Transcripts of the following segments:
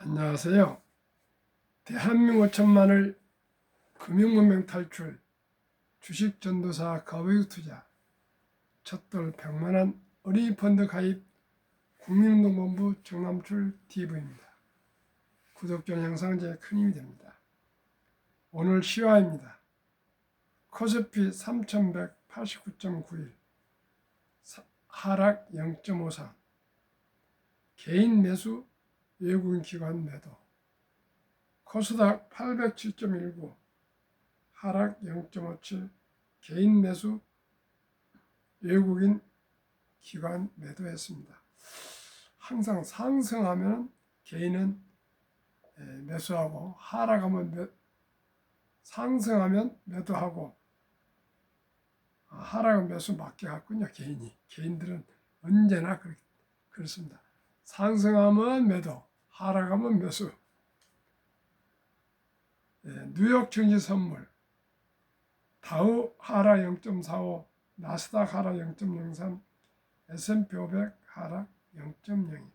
안녕하세요. 대한민국 천만을 금융문명 탈출, 주식전도사 거액투자, 첫돌 100만원 어린이 펀드 가입, 국민운동본부 정남출 TV입니다. 구독 전 영상 제 큰 힘이 됩니다. 오늘 시화입니다. 코스피 3189.91 하락 0.53 개인 매수 외국인 기관 매도 코스닥 807.19 하락 0.57 개인 매수 외국인 기관 매도했습니다. 항상 상승하면 개인은 매수하고 하락하면 상승하면 매도하고 하락은 매수 맞게 갔군요. 개인들은 언제나 그렇습니다. 상승하면 매도, 하락하면 매수. 뉴욕 증시 선물 다우 하락 0.45, 나스닥 하락 0.03, S&P 500 하락 0.02,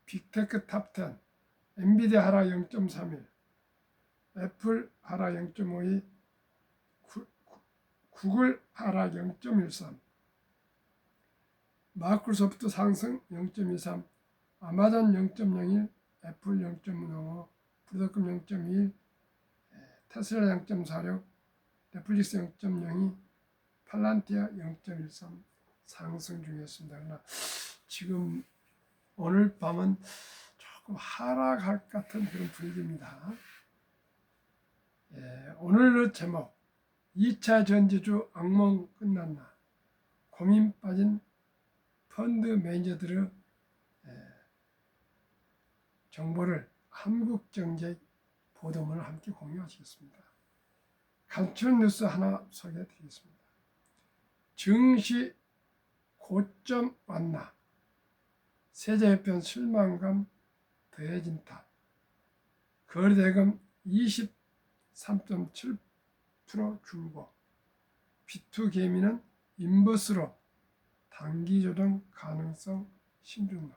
빅테크 탑10, 엔비디아 하락 0.31, 애플 하락 0.52, 구글 하락 0.13, 마이크로소프트 상승 0.23, 아마존 0.01, 애플 0.05, 브로드컴 0.21, 테슬라 0.46, 넷플릭스 0.02, 팔란티아 0.13 상승 중이었습니다. 그러나 지금 오늘 밤은 조금 하락할 것 같은 그런 분위기입니다. 오늘의 제목 2차 전지주 악몽 끝났나 고민 빠진 펀드 매니저들의 정보를 한국경제 보도문을 함께 공유하시겠습니다. 간추린 뉴스 하나 소개해 드리겠습니다. 증시 고점 왔나 세제협변 실망감 더해진 탓 거래대금 23.7% 줄고 B2개미는 인버스로 단기조정 가능성 신중론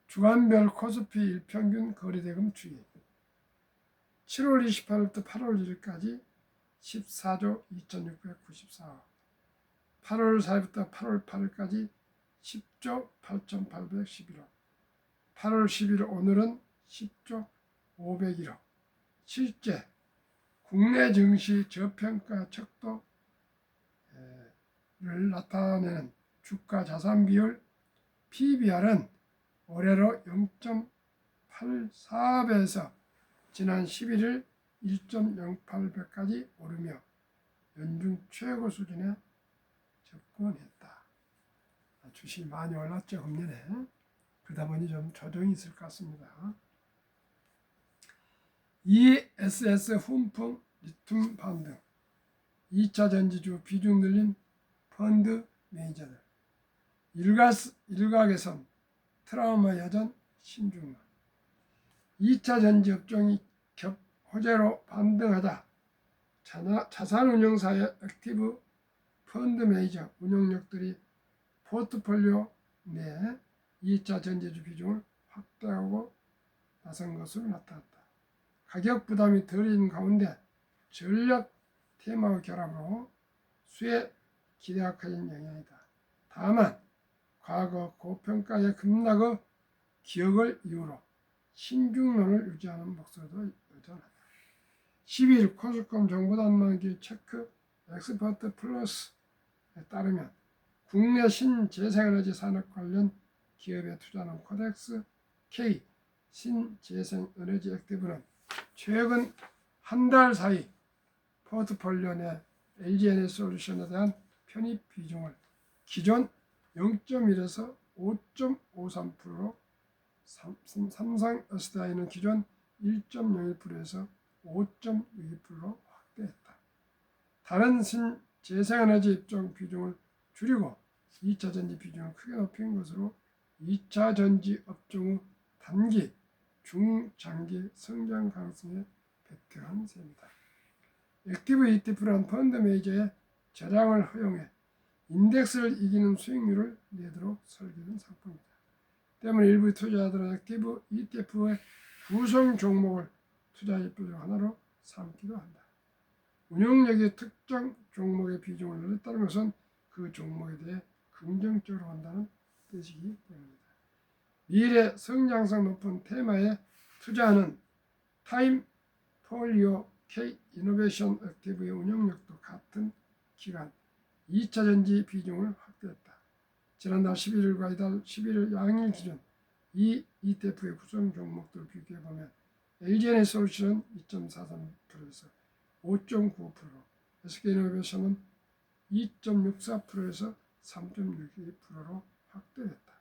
주간별 코스피 일평균 거래대금 추이 7월 28일부터 8월 1일까지 14조 2694억 8월 4일부터 8월 8일까지 10조 8811억 8월 10일 오늘은 10조 501억 실제 국내 증시 저평가 척도를 나타내는 주가 자산 비율 PBR은 올해로 0.84배에서 지난 11일 1.08배까지 오르며 연중 최고 수준에 접근했다. 주식이 많이 올랐죠, 금년에. 그러다 보니 좀 조정이 있을 것 같습니다. ESS 훈풍 리튬 반등 2차 전지주 비중 늘린 펀드 매니저들 일각에선 트라우마 여전 신중론 2차 전지 업종이 호재로 반등하자 자산운용사의 액티브 펀드 매니저 운용력들이 포트폴리오 내 2차 전지주 비중을 확대하고 나선 것으로 나타났다. 가격 부담이 덜인 가운데 전략 테마의 결합으로 수혜 기대학화인 영향이다. 다만 과거 고평가의 급락의 기억을 이유로 신중론을 유지하는 목소리도 여전하다. 12일 코스콤 정보단말기 체크 엑스퍼트 플러스에 따르면 국내 신재생에너지 산업 관련 기업에 투자하는 코덱스 K 신재생에너지 액티브는 최근 한 달 사이 포트폴리오 내 LG에너지솔루션에 대한 편입 비중을 기존 0.1에서 5.53%로 삼성 SDI는 기존 1.01%에서 5.22%로 확대했다. 다른 신재생에너지 입종 비중을 줄이고 2차 전지 비중을 크게 높인 것으로 2차 전지 업종의 단기, 중장기 성장 가능성에 베트한 셈이다. 액티브 ETF란 펀드 매니저의 저장을 허용해 인덱스를 이기는 수익률을 내도록 설계된 상품이다. 때문에 일부 투자자들은 액티브 ETF의 구성 종목을 투자 지표 중 하나로 삼기도 한다. 운용력이 특정 종목의 비중을 늘렸다는 것은 그 종목에 대해 긍정적으로 한다는 뜻이기 때문이다. 미래 성장성 높은 테마에 투자하는 타임 폴리오 K 이노베이션 액티브의 운용력도 같은 기간 2차 전지 비중을 확대했다. 지난달 11일과 이달 11일 양일 기준 이 ETF의 구성 종목들을 비교해보면 LG에너지솔루션은 2.43%에서 5.95%, SK이노베이션은 2.64%에서 3.62%로 확대됐다.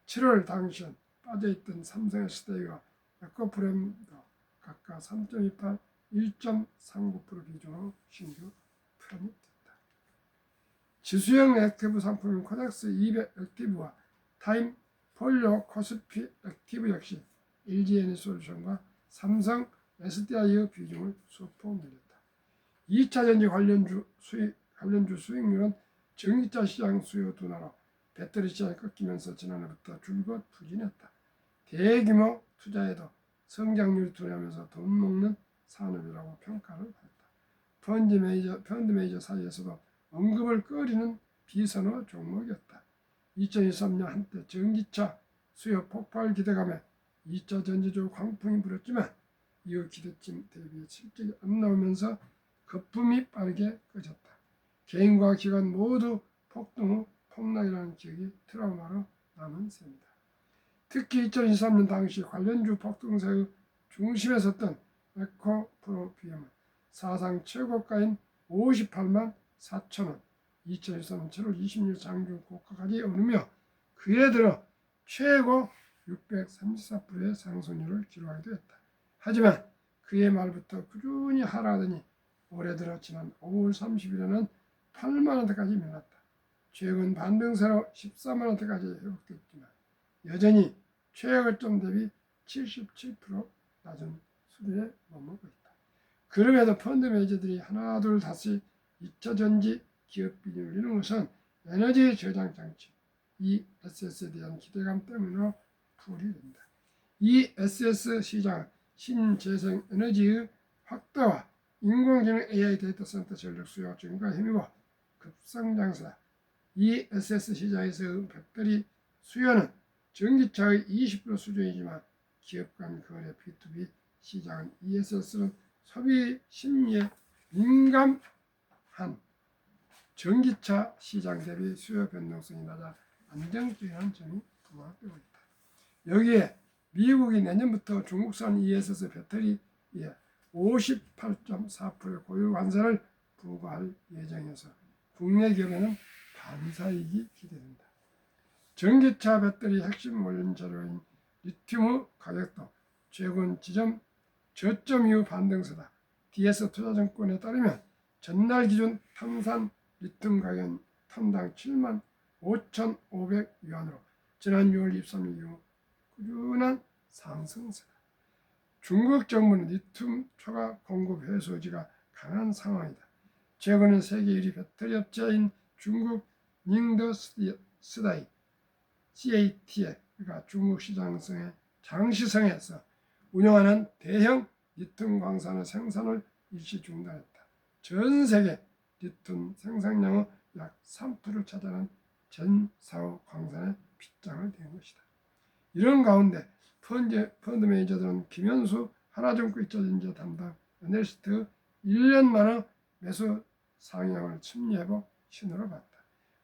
7월 당시엔 빠져있던 삼성 SDI와 에코프로도 각각 3.28, 1.39% 비중으로 신규 편입됐다. 지수형 액티브 상품인 코덱스 200 액티브와 타임 폴리오 코스피 액티브 역시 LG에너지솔루션과 삼성 SDI의 비중을 소폭 늘렸다. 2차 전지 관련주 수익률은 전기차 시장 수요 둔화로 배터리 시장이 꺾이면서 지난해부터 줄곧 부진했다. 대규모 투자에도 성장률이 둔화하면서 돈 먹는 산업이라고 평가를 했다. 펀드 매니저 사이에서도 언급을 꺼리는 비선호 종목이었다. 2023년 한때 전기차 수요 폭발 기대감에 2차 전지주 광풍이 불었지만 이후 기대치 대비 실적이 안 나오면서 거품이 빠르게 꺼졌다. 개인과 기관 모두 폭등 후 폭락이라는 기억이 트라우마로 남은 셈이다. 특히 2023년 당시 관련주 폭등세의 중심에 섰던 에코프로비엠은 사상 최고가인 58만 4천원 2023년 7월 26일 장중 고가까지 오르며 그에 들어 최고 634%의 상승률을 기록하기도 했다. 하지만 그해 말부터 꾸준히 하락하더니 올해 들어 지난 5월 30일에는 8만원대까지 밀렸다. 최근 반등세로 14만원대까지 회복됐지만 여전히 최고점 대비 77% 낮은 수준에 머물고 있다. 그럼에도 펀드 매니저들이 하나둘 다시 2차 전지 기업 비중을 늘리는 것은 에너지 저장 장치 ESS에 대한 기대감 때문으로 풀이된다. ESS 시장은 신재생 에너지의 확대와 인공지능 AI 데이터 센터 전력 수요 증가 힘입어 급성장세다. ESS 시장에서의 배터리 수요는 전기차의 20% 수준이지만 기업 간 거래 B2B 시장은 ESS는 소비 심리에 민감한 전기차 시장 대비 수요 변동성이 낮아 안정적이라는 점이 부각되고 있다. 여기에 미국이 내년부터 중국산 ESS 배터리에 58.4%의 고유 관세를 부과할 예정이어서 국내 기업에는 반사이익이 기대된다. 전기차 배터리 핵심 원료 재료인 리튬의 가격도 최근 저점 이후 반등세다. DS 투자증권에 따르면 전날 기준 탄산 리튬 가격은 톤당 7만 5,500위안으로 지난 6월 23일 이후 꾸준한 상승세다. 중국 정부는 리튬 초과 공급 해소 의지가 강한 상황이다. 최근에 세계 1위 배터리 업체인 중국 닝더스다이 CAT가 중국 시장성의 장시성에서 운영하는 대형 리튬 광산의 생산을 일시 중단했다. 전 세계 리튬 생산량의 약 3%를 차지하는 젠사오 광산에 빗장을 댄 것이다. 이런 가운데 펀드 매니저들은 김현수 하나증권 2차 전지 담당 애널리스트 1년 만에 매수 상향을 침리해보 신호를 봤다.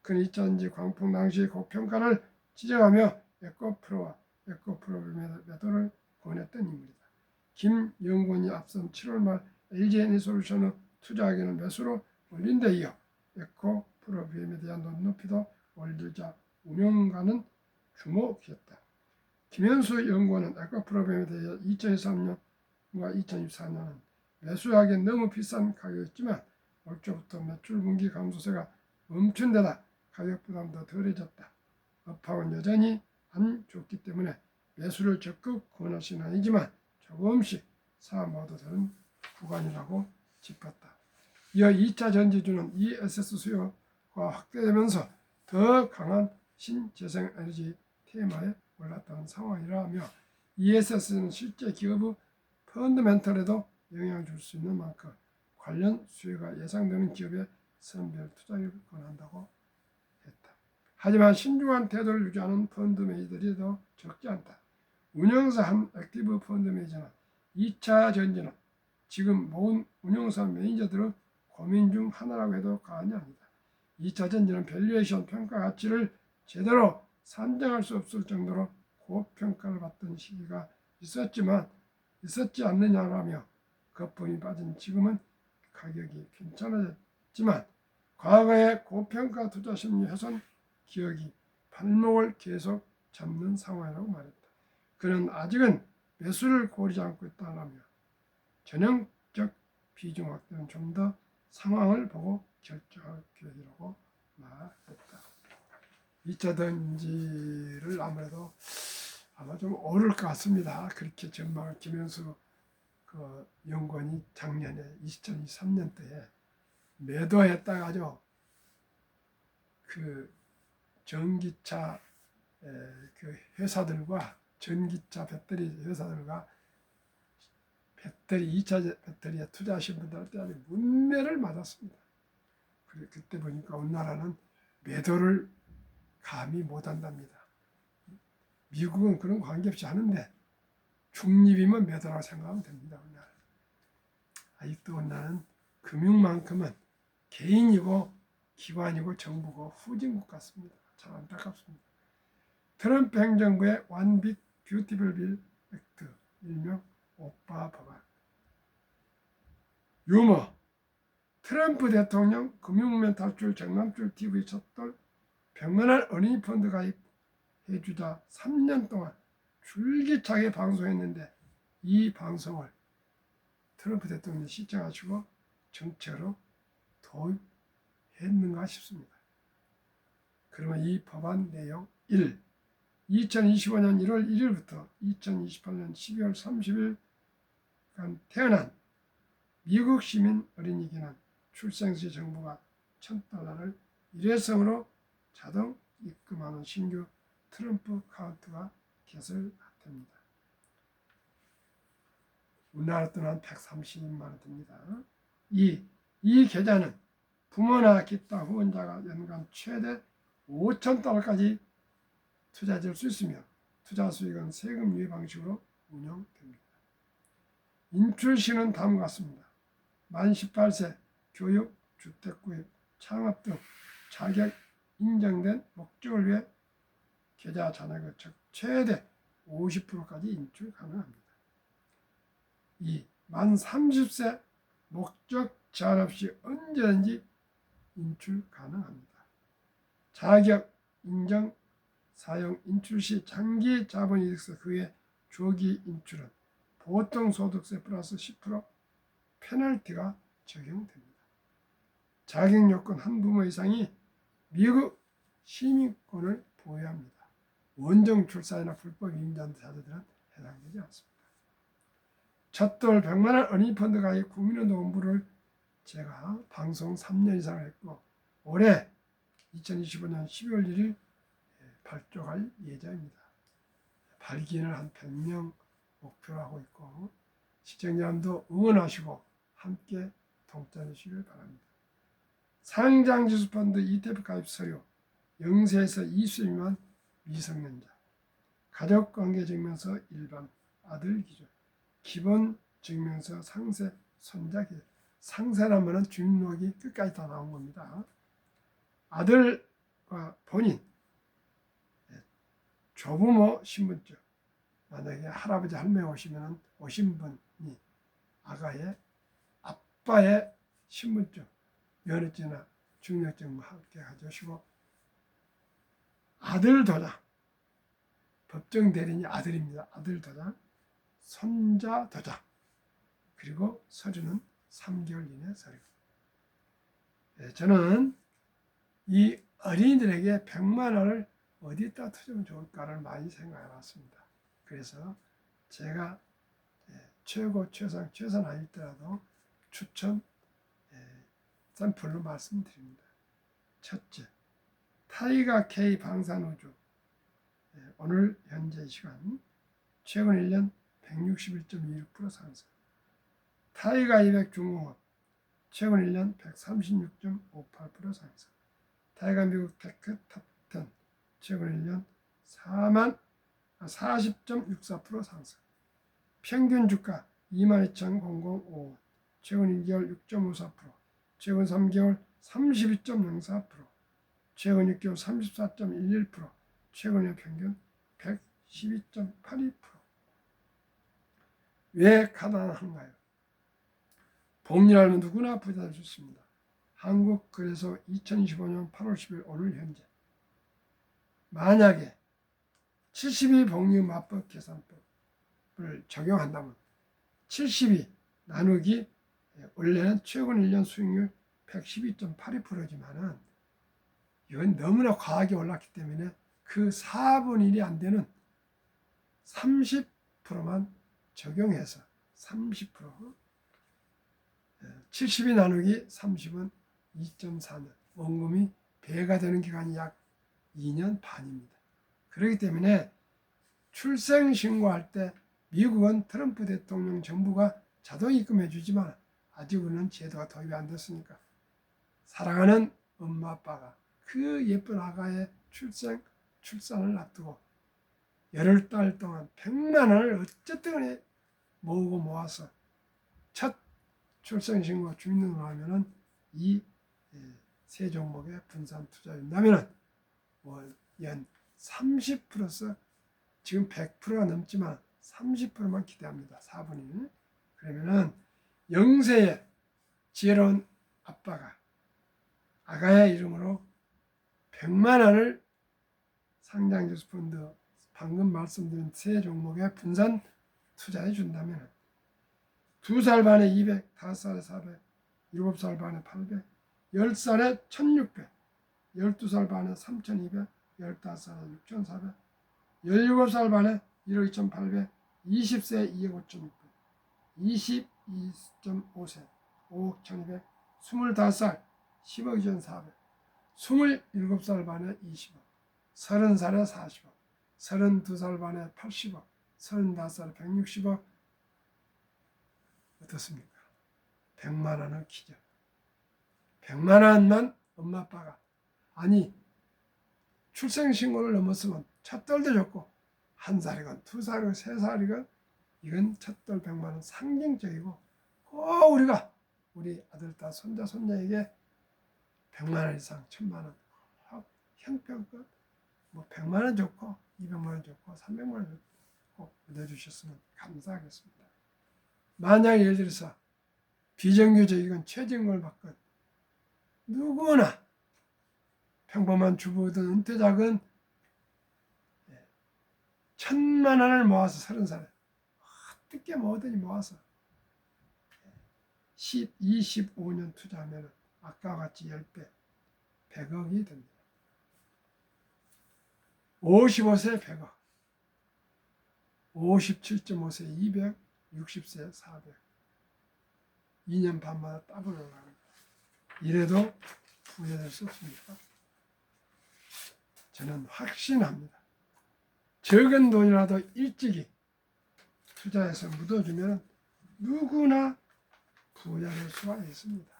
그는 2차 전지 광풍 당시 고평가를 지적하며 에코프로와 에코프로의 매도를 권했던 인물이다. 김 연구원이 앞선 7월 말 LG에너지솔루션의 투자하기는 매수로 올린 데 이어 에코프로비엠에 대한 눈높이도 올리자 운용가는 주목했다. 김현수 연구원은 에코프로비엠에 대해 2023년과 2024년은 매수하기엔 너무 비싼 가격이었지만 올 초부터 매출 분기 감소세가 멈춘 데다 가격 부담도 덜해졌다. 업황은 여전히 안 좋기 때문에 매수를 적극 권하시는 아니지만 조금씩 사모도 되는 구간이라고 짚었다. 이어 2차 전지주는 ESS 수요가 확대되면서 더 강한 신재생에너지 테마에 올랐다는 상황이라며 ESS는 실제 기업의 펀더멘털에도 영향을 줄 수 있는 만큼 관련 수혜가 예상되는 기업에 선별 투자를 권한다고 했다. 하지만 신중한 태도를 유지하는 펀드 매니저들이 더 적지 않다. 운영사 한 액티브 펀드 매니저는 2차 전지는 지금 모은 운영사 매니저들의 고민 중 하나라고 해도 과언이 아니다. 2차 전지는 밸류에이션 평가 가치를 제대로 산정할 수 없을 정도로 고평가를 받던 시기가 있었지 않느냐라며 거품이 빠진 지금은 가격이 괜찮아졌지만 과거의 고평가 투자 심리 훼손 기억이 발목을 계속 잡는 상황이라고 말했다. 그는 아직은 매수를 고르지 않고 있다라며 전형적 비중 확대는 좀 더 상황을 보고 결정할 계획이라고 말했다. 2차 전지를 아무래도 아마 좀 오를 것 같습니다. 그렇게 전망을 김현수 그 연구원이 작년에 2023년도에 매도했다가죠. 그 전기차 그 회사들과 전기차 배터리 회사들과 배터리 2차 배터리에 투자하신 분들한테 아주 문매를 맞았습니다. 그때 보니까 우리나라는 매도를 감히 못한답니다. 미국은 그런 관계없이 하는데 중립이면 매도라고 생각하면 됩니다. 우리나라. 아직도 우리나라는 금융만큼은 개인이고 기관이고 정부고 후진국 같습니다. 참 안타깝습니다. 트럼프 행정부의 One Big Beautiful Bill 액트, 일명 오빠 법안. 유머. 트럼프 대통령 금융면 탈출 정남출 TV 첫돌 100만원 어린이 펀드 가입해주자 3년 동안 줄기차게 방송했는데 이 방송을 트럼프 대통령이 시청하시고 정책으로 도입했는가 싶습니다. 그러면 이 법안 내용 1. 2025년 1월 1일부터 2028년 12월 30일간 태어난 미국 시민 어린이에게는 출생시 정부가 $1,000를 일회성으로 자동 입금하는 신규 트럼프 카운트가 개설됩니다. 우리나라 돈 한 130만 원 듭니다. 이 계좌는 부모나 기타 후원자가 연간 최대 $5,000까지 투자할 수 있으며 투자 수익은 세금 유예 방식으로 운영됩니다. 인출 시는 다음과 같습니다. 만 18세 교육, 주택 구입, 창업 등 자격 인정된 목적을 위해 계좌 잔액의 최대 50%까지 인출 가능합니다. 2. 만 30세 목적 제한 없이 언제든지 인출 가능합니다. 자격 인정 사용 인출 시 장기 자본이익서 그 외 조기 인출은 보통 소득세 플러스 10% 페널티가 적용됩니다. 자격 요건 한 부모 이상이 미국 시민권을 보여야 합니다. 원정 출산이나 불법 임자한 자들은 해당되지 않습니다. 첫돌 100만원 어린이 펀드 가입 국민운동본부를 제가 방송 3년 이상을 했고 올해 2025년 12월 1일 발족할 예정입니다. 발기인을 한 100명 목표로 하고 있고 시청자님도 응원하시고 함께 동참해 주시길 바랍니다. 상장지수펀드 ETF 가입 서류 0세에서 20세 미만 미성년자 가족관계증명서 일반 아들 기준 기본 증명서 상세 손자 기준 상세라면 주민등록이 끝까지 다 나온 겁니다. 아들과 본인 조부모 신분증 만약에 할아버지 할머니 오신 분이 아가의 아빠의 신분증 면허증이나 중력증 함께 가져오시고 아들 도장 법정 대리인이 아들입니다. 아들 도장 손자 도장 그리고 서류는 3개월 이내 서류. 저는 이 어린이들에게 100만 원을 어디다 투자하면 좋을까를 많이 생각해 봤습니다. 그래서 제가 최선 아니더라도 추천 샘플로 말씀드립니다. 첫째, 타이가 K 방산우주 오늘 현재 시간 최근 1년 161.26% 상승. 타이가 200 중공업 최근 1년 136.58% 상승. 타이가 미국 테크 탑10 최근 1년 40.64% 상승. 평균 주가 22,005원 최근 2개월 6.54%, 최근 3개월 32.04%, 최근 6개월 34.11%, 최근의 평균 112.82%. 왜 가난한가요? 복리하면 누구나 부자 될 수 있습니다. 한국거래소 2025년 8월 10일 오늘 현재 만약에 72 복리 맞법 계산법을 적용한다면 72 나누기 원래는 최근 1년 수익률 112.82%지만은 이건 너무나 과하게 올랐기 때문에 그 4분의 1이 안 되는 30%만 적용해서 30% 72 나누기 30은 2.4년 원금이 배가 되는 기간이 약 2년 반입니다. 그렇기 때문에 출생 신고할 때 미국은 트럼프 대통령 정부가 자동 입금해 주지만 아직은 제도가 도입이 안 됐으니까 사랑하는 엄마 아빠가 그 예쁜 아가의 출산을 앞두고 8달 동안 100만 원을 어쨌든 모으고 모아서 첫 출생신고 주민등록을 하면은 이 세 종목에 분산 투자된다면은 연 30%서 지금 100%가 넘지만 30%만 기대합니다. 4분의 1. 그러면은 영세의 지혜로운 아빠가 아가의 이름으로 100만 원을 상장지수펀드 방금 말씀드린 세 종목에 분산 투자해 준다면 2살 반에 200, 5살에 400, 7살 반에 800, 10살에 1600, 12살 반에 3200, 15살에 6400, 17살 반에 1억 2800, 20세 2억 5600, 22.5세 5억 1200, 25살 10억 2400, 27살 반에 20억, 30살에 40억, 32살 반에 80억, 35살에 160억. 어떻습니까? 100만 원은 기적. 100만 원만 엄마 아빠가 아니 출생신고를 넘었으면 첫돌도 좋고 1살이건 2살이건 3살이건 이건 첫돌 100만 원 상징적이고 꼭 우리가 우리 아들, 딸, 손자, 손녀에게 100만 원 이상, 1000만 원 형편껏 100만 원 좋고 200만 원 좋고 300만 원 좋고 꼭 얻어주셨으면 감사하겠습니다. 만약 예를 들어서 비정규직이건 최저임금을 받건 누구나 평범한 주부든 은퇴자건 1000만 원을 모아서 30살에 어떻게 뭐든지 모아서 25년 투자하면 아까와 같이 10배 100억이 됩니다. 55세 100억 57.5세 200 60세 400 2년 반마다 더블 올라가는 거예요. 이래도 부여될 수 없습니까? 저는 확신합니다. 적은 돈이라도 일찍이 투자해서 묻어주면 누구나 부자 될 수가 있습니다.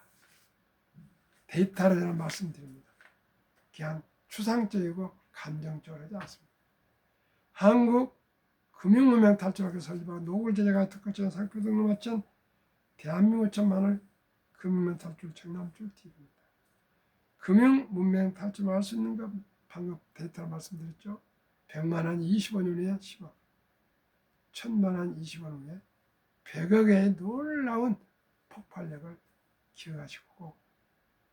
데이터로 저는 말씀드립니다. 그냥 추상적이고 감정적으로 하지 않습니다. 한국 금융문명 탈출학교 설립하고 노골제재가 특허처럼 상표 등을 마친 대한민국 천만을 금융문명 탈출 청남줄 TV입니다. 금융문명 탈출을 할 수 있는 것 방금 데이터로 말씀드렸죠. 100만 원 25년 후에 10억, 1000만 원 20원 후에 100억의 놀라운 폭발력을 기억하시고 꼭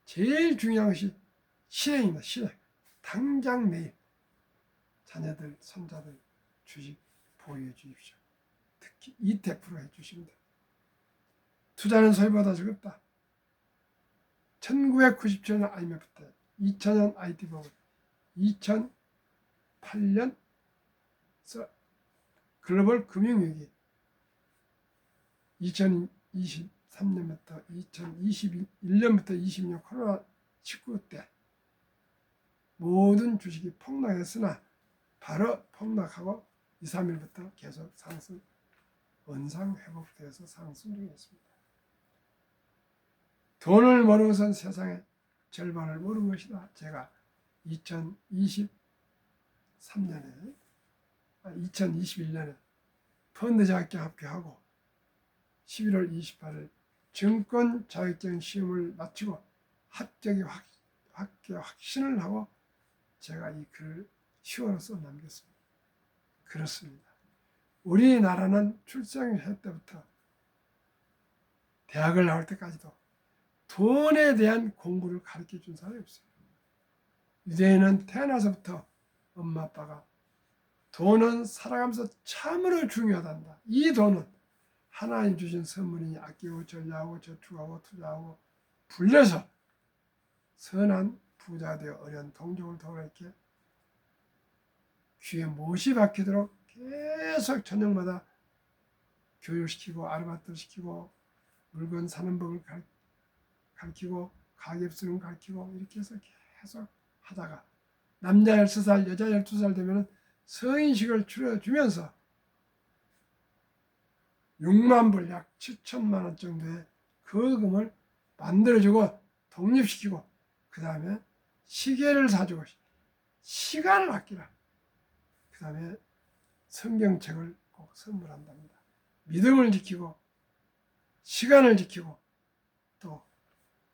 제일 중요한 것이 실행입니다. 실행. 당장 내일 자녀들, 손자들 주식 보유해 주십시오. 특히 ETF 해주시면 됩니다. 투자는 소비보다 즐겁다. 1997년 IMF 때, 2000년 IT 버블, 2008년 글로벌 금융위기, 2023년부터 2021년부터 20년 코로나19 때 모든 주식이 폭락했으나 바로 폭락하고 2, 3일부터 계속 상승, 원상 회복되어서 상승 중에 있습니다. 돈을 모르고선 세상의 절반을 모르는 것이다. 제가 2021년에 펀드자격증 합격하고 11월 28일 증권 자격증 시험을 마치고 합격 확신을 하고 제가 이 글을 10월에 써 남겼습니다. 그렇습니다. 우리나라는 출생할 때부터 대학을 나올 때까지도 돈에 대한 공부를 가르쳐 준 사람이 없어요. 유대인은 태어나서부터 엄마 아빠가 돈은 살아가면서 참으로 중요하단다. 이 돈은 하나님 주신 선물이니 아끼고 전략하고 저축하고 투자하고 불려서 선한 부자 되어 어려운 동족을 도와 이렇게 귀에 못이 박히도록 계속 저녁마다 교육시키고 아르바이트 시키고 물건 사는 법을 가르치고 가계 쓰는 가르치고 이렇게 해서 계속 하다가 남자 13살 여자 12살 되면 성인식을 추려주면서 6만 불 약 7천만 원 정도의 거금을 만들어주고 독립시키고 그 다음에 시계를 사주고 시간을 아끼라. 그 다음에 성경책을 꼭 선물한답니다. 믿음을 지키고 시간을 지키고 또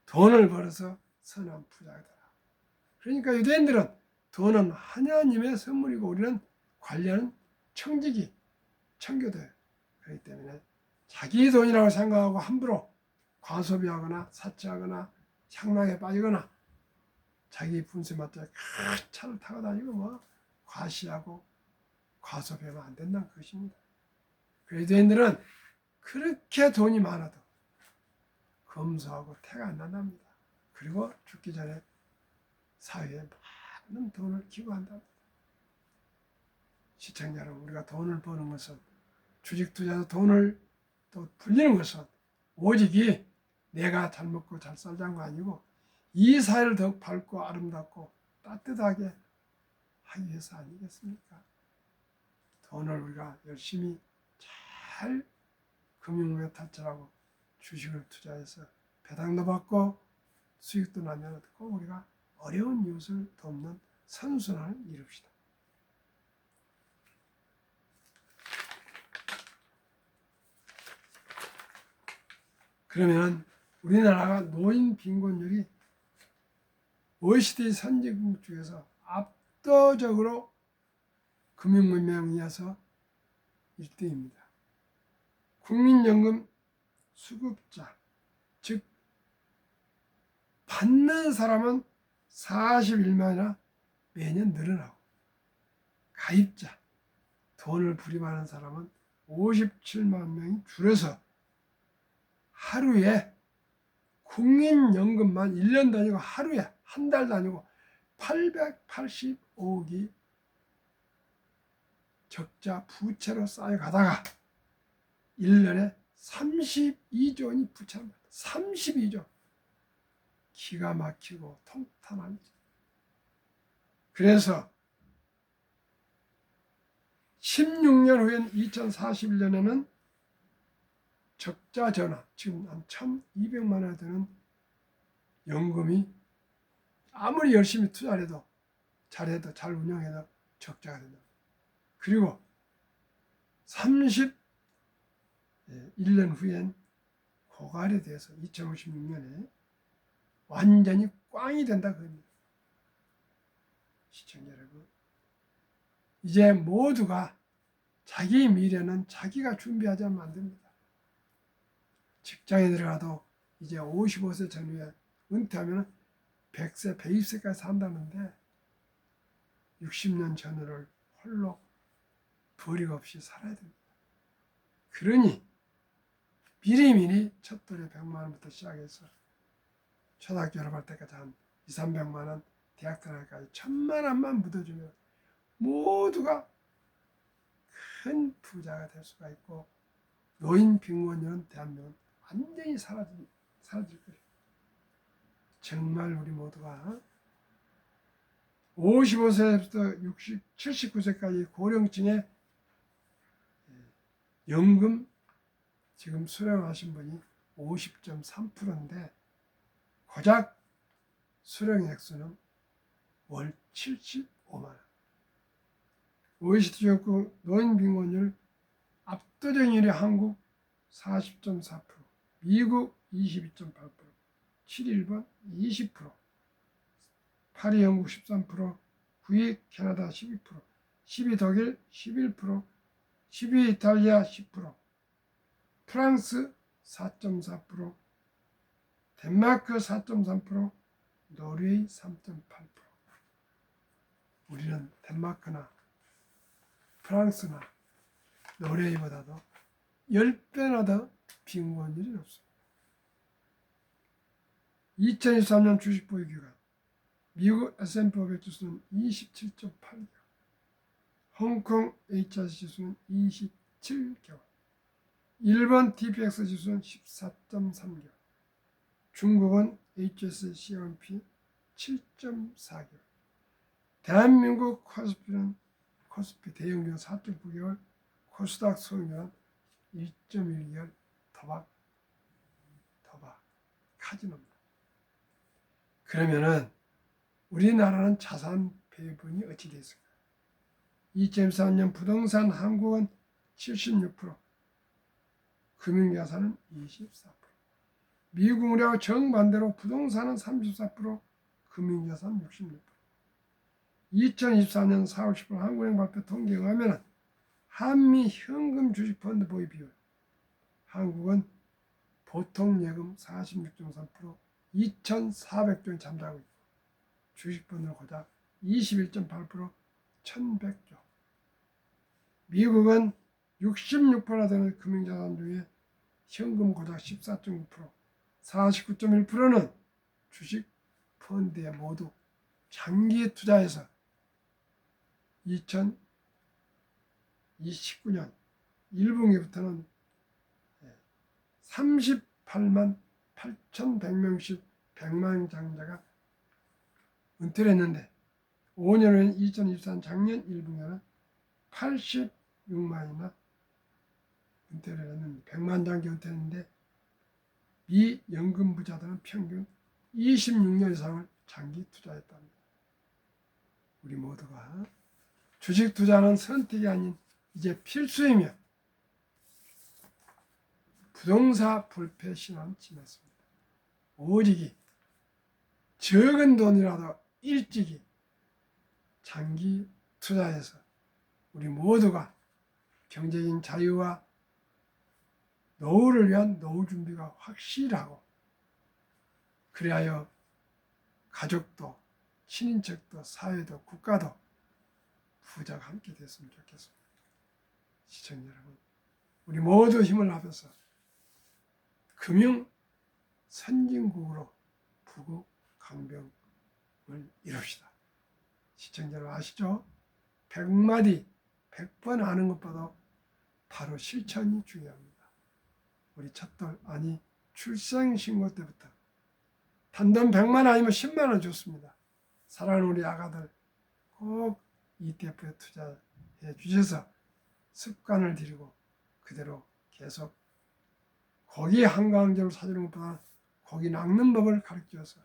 돈을 벌어서 선한 부자가 되라. 그러니까 유대인들은 돈은 하나님의 선물이고 우리는 관리하는 청지기, 청교도예요. 그렇기 때문에 자기 돈이라고 생각하고 함부로 과소비하거나 사치하거나 향락에 빠지거나 자기 분수에 맞춰 큰 차를 타고 다니고 뭐 과시하고 과소비하면 안 된다는 것입니다. 유대인들은 그렇게 돈이 많아도 검소하고 태가 안 난답니다. 그리고 죽기 전에 사회에 많은 돈을 기부한답니다. 시청자 여러분, 우리가 돈을 버는 것은 주식 투자에서 돈을 또 불리는 것은 오직이 내가 잘 먹고 잘 살자는 거 아니고 이 사회를 더욱 밝고 아름답고 따뜻하게 하기 위해서 아니겠습니까? 돈을 우리가 열심히 잘 금융에 탈출하고 주식을 투자해서 배당도 받고 수익도 나면 꼭 우리가 어려운 이웃을 돕는 선순환을 이룹시다. 그러면 우리나라가 노인 빈곤율이 OECD 선진국 중에서 압도적으로 금융문명에 이어서 1등입니다. 국민연금 수급자, 즉 받는 사람은 41만이나 매년 늘어나고 가입자, 돈을 불임하는 사람은 57만 명이 줄어서 하루에 국민연금만 1년 다니고 하루에 한 달 다니고 885억이 적자 부채로 쌓여가다가 1년에 32조 원이 부채합니다. 32조. 기가 막히고 통탄합니다. 그래서 16년 후엔 2041년에는 적자 전환, 지금 한 1,200만 원 되는 연금이 아무리 열심히 투자를 해도 잘해도 잘 운영해도 적자가 된다. 그리고 31년 후엔 고갈에 대해서 2056년에 완전히 꽝이 된다 그럽니다. 시청자 여러분, 이제 모두가 자기 미래는 자기가 준비하지 않으면 안 됩니다. 직장에 들어가도 이제 55세 전후에 은퇴하면 100세, 120세까지 산다는데 60년 전후를 홀로 버리고 없이 살아야 됩니다. 그러니 미리미리 첫돌에 100만 원부터 시작해서 초등학교 졸업할 때까지 한 2, 300만 원, 대학 들어가기까지 1,000만 원만 묻어주면 모두가 큰 부자가 될 수가 있고 노인 빈곤율은 대한민국은 완전히 사라질 거예요. 정말 우리 모두가 55세부터 79세까지 고령층의 연금 지금 수령하신 분이 50.3%인데 고작 수령 액수는 월 75만 원. OECD 지역국 노인 빈곤율 압도적인 1위 한국 40.4%, 미국 22.8%, 7위 20%, 8위 영국 13%, 9위 캐나다 12%, 10위 독일 11%, 10위 이탈리아 10%, 프랑스 4.4%, 덴마크 4.3%, 노르웨이 3.8%. 우리는 덴마크나 프랑스나 노르웨이보다도 10배나 더 빈곤율이 높습니다. 2023년 주식 보유 기간 미국 S&P 500 지수는 27.8개월, 홍콩 HRC 지수는 27개월, 일본 TPX 지수는 14.3개월, 중국은 HSCMP 7.4개월, 대한민국 코스피 대형주는 4.9개월, 코스닥 소형주는 1.1개월 도박 카지노입니다. 그러면은 우리나라는 자산 배분이 어찌 되어 있을까? 2023년 부동산 한국은 76%, 금융자산은 24%. 미국 우리하고 정반대로 부동산은 34%, 금융자산 66%. 2024년 4월 10일 한국은행 발표 통계에 의하면 한미 현금 주식 펀드 보유 비율 한국은 보통 예금 46.3%, 2,400조 원 잠자고 있고 주식 펀드는 고작 21.8%, 1,100조. 미국은 66%나 되는 금융자산 중에 현금 고작 14.9%, 49.1%는 주식 펀드에 모두 장기 투자해서 2029년 1분기부터는 38만 8,100명씩 100만 장자가 은퇴를 했는데 5년은 2024년 작년 1분기에는 86만이나 은퇴를 했는데 100만 장기 은퇴했는데 미 연금 부자들은 평균 26년 이상을 장기 투자했답니다. 우리 모두가 주식 투자는 선택이 아닌 이제 필수이며 부동산 불패 신앙은 지났습니다. 오직이 적은 돈이라도 일찍이 장기 투자해서 우리 모두가 경제적인 자유와 노후를 위한 노후 준비가 확실하고 그리하여 가족도 친인척도 사회도 국가도 부자가 함께 됐으면 좋겠습니다. 시청자 여러분, 우리 모두 힘을 합해서 금융 선진국으로 부국 강병을 이룹시다. 시청자 여러분 아시죠? 100마디 100번 아는 것보다 바로 실천이 중요합니다. 우리 첫돌 아니 출생신고 때부터 단돈 100만 아니면 10만 원 좋습니다. 사랑하는 우리 아가들 꼭 ETF에 투자해 주셔서 습관을 들이고 그대로 계속 고기 한강정을 사주는 것보다 고기 낚는 법을 가르쳐서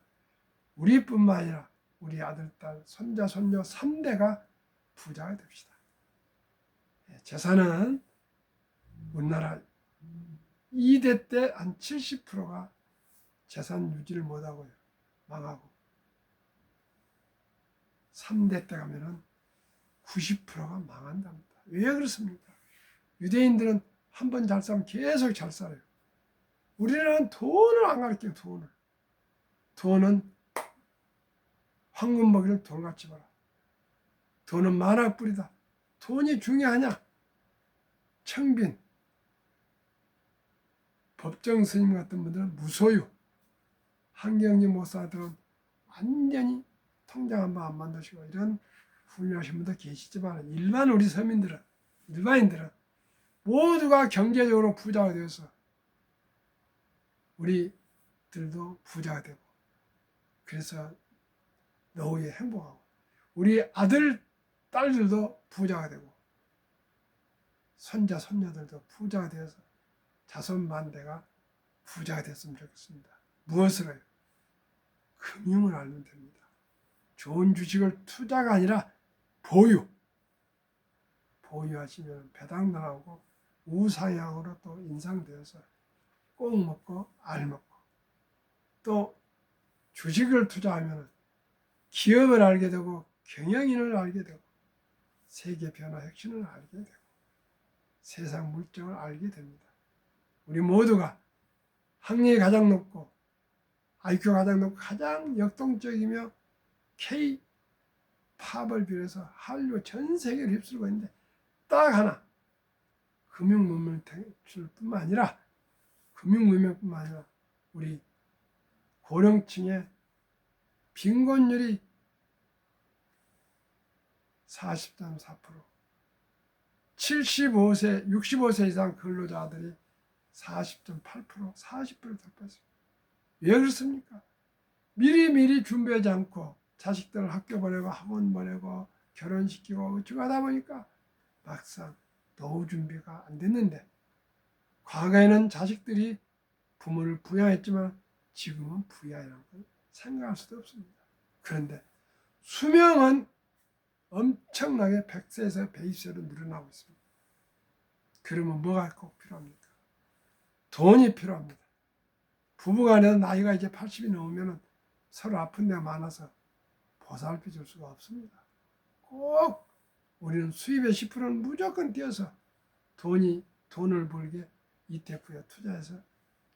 우리뿐만 아니라 우리 아들, 딸, 손자, 손녀 3대가 부자가 됩시다. 재산은 우리나라 2대 때 한 70%가 재산 유지를 못하고요. 망하고 3대 때 가면은 90%가 망한답니다. 왜 그렇습니까? 유대인들은 한 번 잘 살면 계속 잘 살아요. 우리나라는 돈을 안 가르쳐요. 돈은 황금 먹이를 돌같이 봐라. 돈은 만화뿌리다. 돈이 중요하냐? 청빈, 법정 스님 같은 분들은 무소유, 한경지 목사들은 완전히 통장 한번 안 만드시고 이런 훌륭하신 분도 계시지만 일반 우리 서민들은 일반인들은 모두가 경제적으로 부자가 되어서 우리들도 부자가 되고 그래서 노후에 행복하고 우리 아들, 딸들도 부자가 되고 손자, 손녀들도 부자가 되어서 자손 만대가 부자가 됐으면 좋겠습니다. 무엇으로요? 금융을 알면 됩니다. 좋은 주식을 투자가 아니라 보유하시면 배당 나오고 우상향으로 또 인상되어서 꼭 먹고 알 먹고, 또 주식을 투자하면 기업을 알게 되고 경영인을 알게 되고 세계 변화 혁신을 알게 되고 세상 물정을 알게 됩니다. 우리 모두가 학력이 가장 높고 IQ가 가장 높고 가장 역동적이며 K-팝을 비롯해서 한류 전 세계를 휩쓸고 있는데 딱 하나, 금융문명 퇴출뿐만 아니라 우리 고령층의 빈곤율이 40.4%, 75세, 65세 이상 근로자들이 40.8%, 40%를 돌파했습니다. 왜 그렇습니까? 미리 준비하지 않고 자식들을 학교 보내고 학원 보내고 결혼시키고 어쩌고 하다 보니까 막상 노후 준비가 안 됐는데, 과거에는 자식들이 부모를 부양했지만 지금은 부양이라는 걸 생각할 수도 없습니다. 그런데 수명은 엄청나게 100세에서 120세로 늘어나고 있습니다. 그러면 뭐가 꼭 필요합니까? 돈이 필요합니다. 부부간에도 나이가 이제 80이 넘으면 서로 아픈 데가 많아서 보살펴 줄 수가 없습니다. 꼭 우리는 수입의 10%는 무조건 띄어서 돈을 벌게 ETF에 투자해서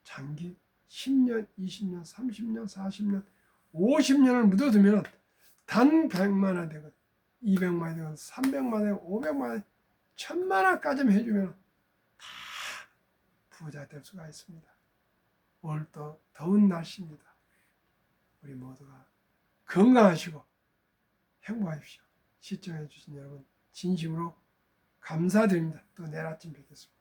장기 10년, 20년, 30년, 40년, 50년을 묻어두면 단 100만 원 되고 200만 원 되고 300만 원 되고 500만 원, 1000만 원까지만 해주면 다 부자 될 수가 있습니다. 오늘 또 더운 날씨입니다. 우리 모두가 건강하시고 행복하십시오. 시청해 주신 여러분 진심으로 감사드립니다. 또 내일 아침 뵙겠습니다.